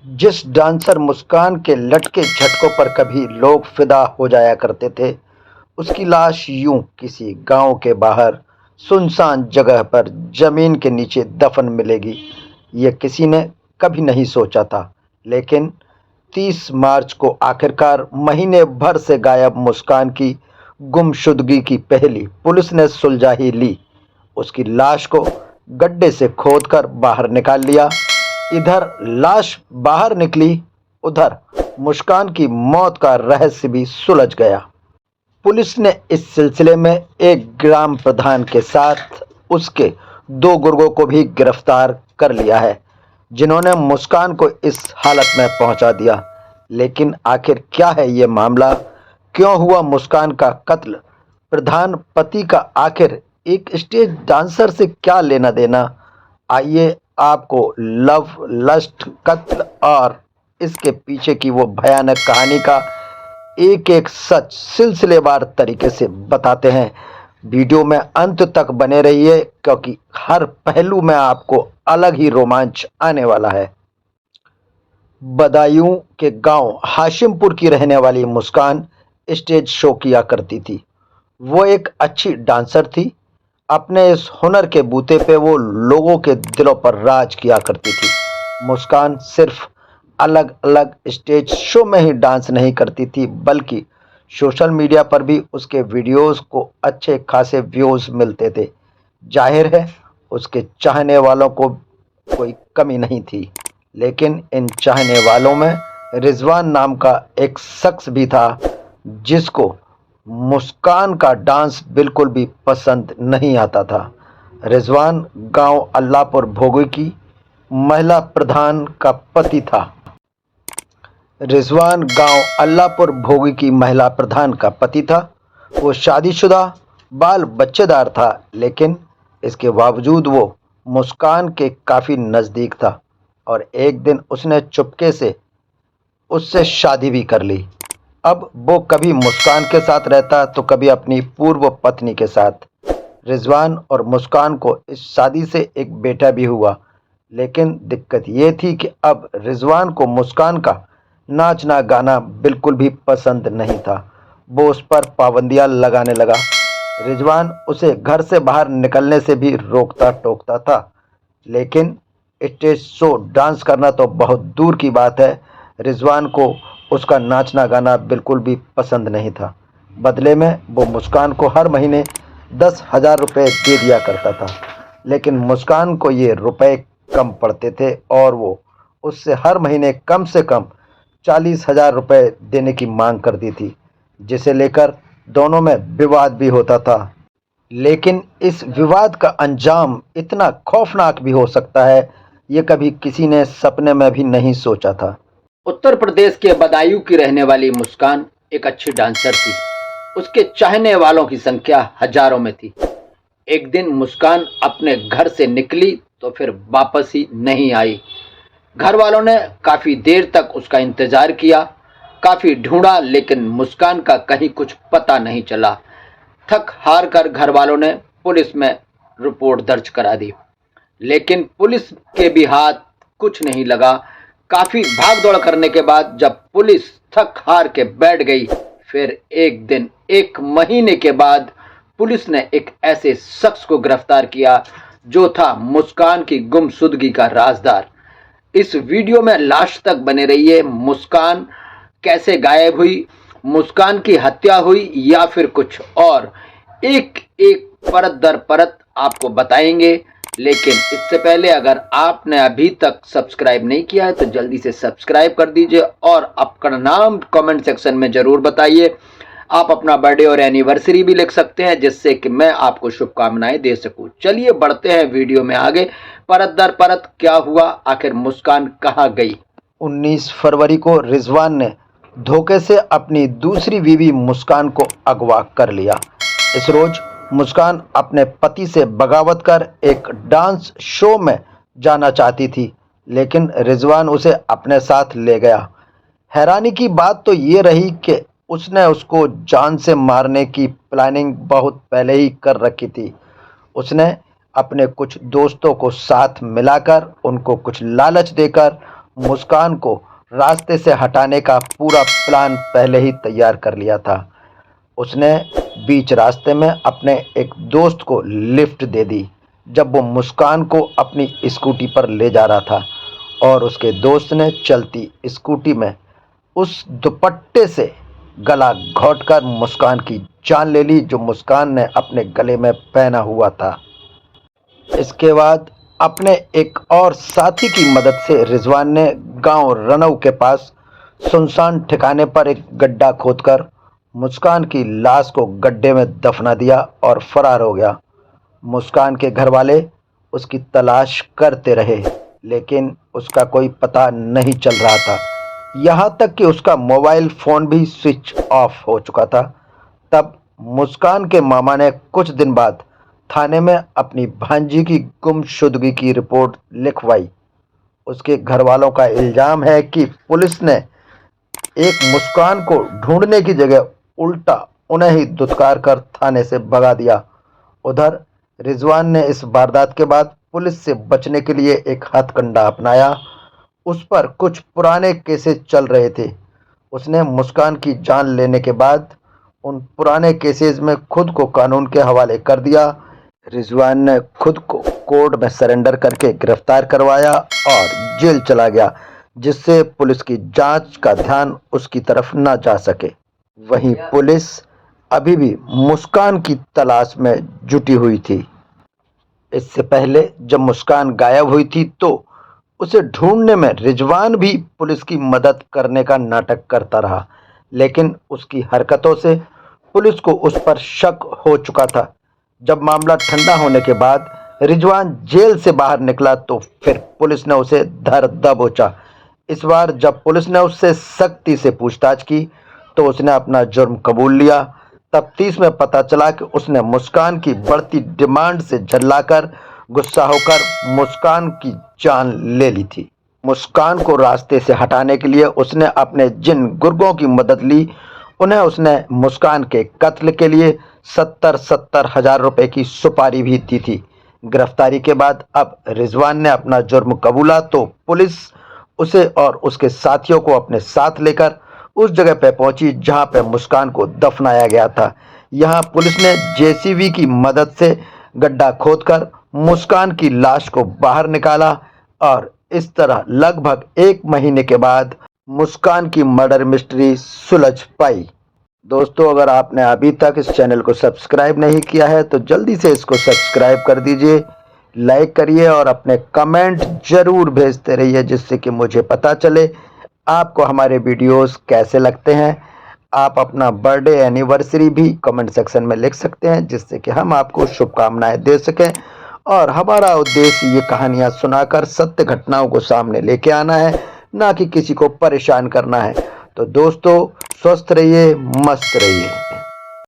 जिस डांसर मुस्कान के लटके झटकों पर कभी लोग फिदा हो जाया करते थे, उसकी लाश यूं किसी गांव के बाहर सुनसान जगह पर जमीन के नीचे दफन मिलेगी, ये किसी ने कभी नहीं सोचा था। लेकिन 30 मार्च को आखिरकार महीने भर से गायब मुस्कान की गुमशुदगी की पहली पुलिस ने सुलझा ही ली। उसकी लाश को गड्ढे से खोदकर बाहर निकाल लिया। इधर लाश बाहर निकली, उधर मुस्कान की मौत का रहस्य भी सुलझ गया। पुलिस ने इस सिलसिले में एक ग्राम प्रधान के साथ उसके 2 गुर्गों को भी गिरफ्तार कर लिया है, जिन्होंने मुस्कान को इस हालत में पहुंचा दिया। लेकिन आखिर क्या है ये मामला? क्यों हुआ मुस्कान का कत्ल? प्रधान पति का आखिर एक स्टेज डांसर से क्या लेना देना? आइए आपको लव, लस्ट, कत्ल और इसके पीछे की वो भयानक कहानी का एक एक सच सिलसिलेवार तरीके से बताते हैं। वीडियो में अंत तक बने रहिए, क्योंकि हर पहलू में आपको अलग ही रोमांच आने वाला है। बदायूं के गांव हाशिमपुर की रहने वाली मुस्कान स्टेज शो किया करती थी। वो एक अच्छी डांसर थी। अपने इस हुनर के बूते पे वो लोगों के दिलों पर राज किया करती थी। मुस्कान सिर्फ अलग अलग स्टेज शो में ही डांस नहीं करती थी, बल्कि सोशल मीडिया पर भी उसके वीडियोस को अच्छे खासे व्यूज मिलते थे। जाहिर है उसके चाहने वालों को कोई कमी नहीं थी। लेकिन इन चाहने वालों में रिजवान नाम का एक शख्स भी था, जिसको मुस्कान का डांस बिल्कुल भी पसंद नहीं आता था। रिजवान गांव अल्लाहपुर भोगी की महिला प्रधान का पति था। रिजवान गांव अल्लाहपुर भोगी की महिला प्रधान का पति था। वो शादीशुदा, बाल बच्चेदार था, लेकिन इसके बावजूद वो मुस्कान के काफ़ी नज़दीक था और एक दिन उसने चुपके से उससे शादी भी कर ली। अब वो कभी मुस्कान के साथ रहता तो कभी अपनी पूर्व पत्नी के साथ। रिजवान और मुस्कान को इस शादी से एक बेटा भी हुआ। लेकिन दिक्कत ये थी कि अब रिजवान को मुस्कान का नाचना गाना बिल्कुल भी पसंद नहीं था। वो उस पर पाबंदियां लगाने लगा। रिजवान उसे घर से बाहर निकलने से भी रोकता टोकता था। लेकिन स्टेज शो डांस करना तो बहुत दूर की बात है, रिजवान को उसका नाचना गाना बिल्कुल भी पसंद नहीं था। बदले में वो मुस्कान को हर महीने 10,000 रुपये दे दिया करता था। लेकिन मुस्कान को ये रुपए कम पड़ते थे और वो उससे हर महीने कम से कम 40,000 रुपये देने की मांग करती थी, जिसे लेकर दोनों में विवाद भी होता था। लेकिन इस विवाद का अंजाम इतना खौफनाक भी हो सकता है, ये कभी किसी ने सपने में भी नहीं सोचा था। उत्तर प्रदेश के बदायूं की रहने वाली मुस्कान एक अच्छी डांसर थी। उसके चाहने वालों की संख्या हजारों में थी। एक दिन मुस्कान अपने घर से निकली तो फिर वापस ही नहीं आई। घर वालों ने काफी देर तक उसका इंतजार किया, काफी ढूंढा, लेकिन मुस्कान का कहीं कुछ पता नहीं चला। थक हार कर घर वालों ने पुलिस में रिपोर्ट दर्ज करा दी, लेकिन पुलिस के भी हाथ कुछ नहीं लगा। काफी भाग दौड़ करने के बाद जब पुलिस थक हार के बैठ गई, फिर एक दिन, एक महीने के बाद पुलिस ने एक ऐसे शख्स को गिरफ्तार किया जो था मुस्कान की गुमशुदगी का राजदार। इस वीडियो में लास्ट तक बने रहिए। मुस्कान कैसे गायब हुई, मुस्कान की हत्या हुई या फिर कुछ और, एक एक परत दर परत आपको बताएंगे। लेकिन इससे पहले अगर आपने अभी तक सब्सक्राइब नहीं किया है तो जल्दी से सब्सक्राइब कर दीजिए और आपका नाम कमेंट सेक्शन में जरूर बताइए। आप अपना बर्थडे और एनिवर्सरी भी लिख सकते हैं, जिससे कि मैं आपको शुभकामनाएं दे सकूं। चलिए बढ़ते हैं वीडियो में आगे। परत दर परत क्या हुआ, आखिर मुस्कान कहाँ गई। 19 फरवरी को रिजवान ने धोखे से अपनी दूसरी बीवी मुस्कान को अगवा कर लिया। इस रोज मुस्कान अपने पति से बगावत कर एक डांस शो में जाना चाहती थी, लेकिन रिजवान उसे अपने साथ ले गया। हैरानी की बात तो ये रही कि उसने उसको जान से मारने की प्लानिंग बहुत पहले ही कर रखी थी। उसने अपने कुछ दोस्तों को साथ मिलाकर उनको कुछ लालच देकर मुस्कान को रास्ते से हटाने का पूरा प्लान पहले ही तैयार कर लिया था। उसने बीच रास्ते में अपने एक दोस्त को लिफ्ट दे दी जब वो मुस्कान को अपनी स्कूटी पर ले जा रहा था, और उसके दोस्त ने चलती स्कूटी में उस दुपट्टे से गला घोंटकर मुस्कान की जान ले ली जो मुस्कान ने अपने गले में पहना हुआ था। इसके बाद अपने एक और साथी की मदद से रिजवान ने गांव रनऊ के पास सुनसान ठिकाने पर एक गड्ढा खोदकर मुस्कान की लाश को गड्ढे में दफना दिया और फरार हो गया। मुस्कान के घर वाले उसकी तलाश करते रहे, लेकिन उसका कोई पता नहीं चल रहा था। यहाँ तक कि उसका मोबाइल फ़ोन भी स्विच ऑफ हो चुका था। तब मुस्कान के मामा ने कुछ दिन बाद थाने में अपनी भांजी की गुमशुदगी की रिपोर्ट लिखवाई। उसके घर वालों का इल्ज़ाम है कि पुलिस ने एक मुस्कान को ढूंढने की जगह उल्टा उन्हें ही धुतकार कर थाने से भगा दिया। उधर रिजवान ने इस वारदात के बाद पुलिस से बचने के लिए एक हथकंडा अपनाया। उस पर कुछ पुराने केसेस चल रहे थे। उसने मुस्कान की जान लेने के बाद उन पुराने केसेस में खुद को कानून के हवाले कर दिया। रिजवान ने खुद को कोर्ट में सरेंडर करके गिरफ्तार करवाया और जेल चला गया, जिससे पुलिस की जांच का ध्यान उसकी तरफ न जा सके। वहीं पुलिस अभी भी मुस्कान की तलाश में जुटी हुई थी। इससे पहले जब मुस्कान गायब हुई थी तो उसे ढूंढने में रिजवान भी पुलिस की मदद करने का नाटक करता रहा, लेकिन उसकी हरकतों से पुलिस को उस पर शक हो चुका था। जब मामला ठंडा होने के बाद रिजवान जेल से बाहर निकला तो फिर पुलिस ने उसे धर दबोचा। इस बार जब पुलिस ने उससे सख्ती से पूछताछ की तो उसने अपना जुर्म कबूल लिया। तफ्तीश में पता चला कि उसने मुस्कान की बढ़ती डिमांड से झल्लाकर गुस्सा होकर मुस्कान की जान ले ली थी। मुस्कान को रास्ते से हटाने के लिए उसने अपने जिन गुर्गों की मदद ली, उन्हें उसने मुस्कान के कत्ल के लिए 70-70 हजार रुपए की सुपारी भी दी थी। गिरफ्तारी के बाद अब रिजवान ने अपना जुर्म कबूला तो पुलिस उसे और उसके साथियों को अपने साथ लेकर उस जगह पर पहुंची जहां पर मुस्कान को दफनाया गया था। यहां पुलिस ने जेसीबी की मदद से गड्ढा खोदकर मुस्कान की लाश को बाहर निकाला और इस तरह लगभग 1 महीने के बाद मुस्कान की मर्डर मिस्ट्री सुलझ पाई। दोस्तों, अगर आपने अभी तक इस चैनल को सब्सक्राइब नहीं किया है तो जल्दी से इसको सब्सक्राइब कर दीजिए, लाइक करिए और अपने कमेंट जरूर भेजते रहिए, जिससे कि मुझे पता चले आपको हमारे वीडियोस कैसे लगते हैं। आप अपना बर्थडे एनिवर्सरी भी कमेंट सेक्शन में लिख सकते हैं, जिससे कि हम आपको शुभकामनाएं दे सकें। और हमारा उद्देश्य ये कहानियां सुनाकर सत्य घटनाओं को सामने लेके आना है, ना कि किसी को परेशान करना है। तो दोस्तों, स्वस्थ रहिए, मस्त रहिए।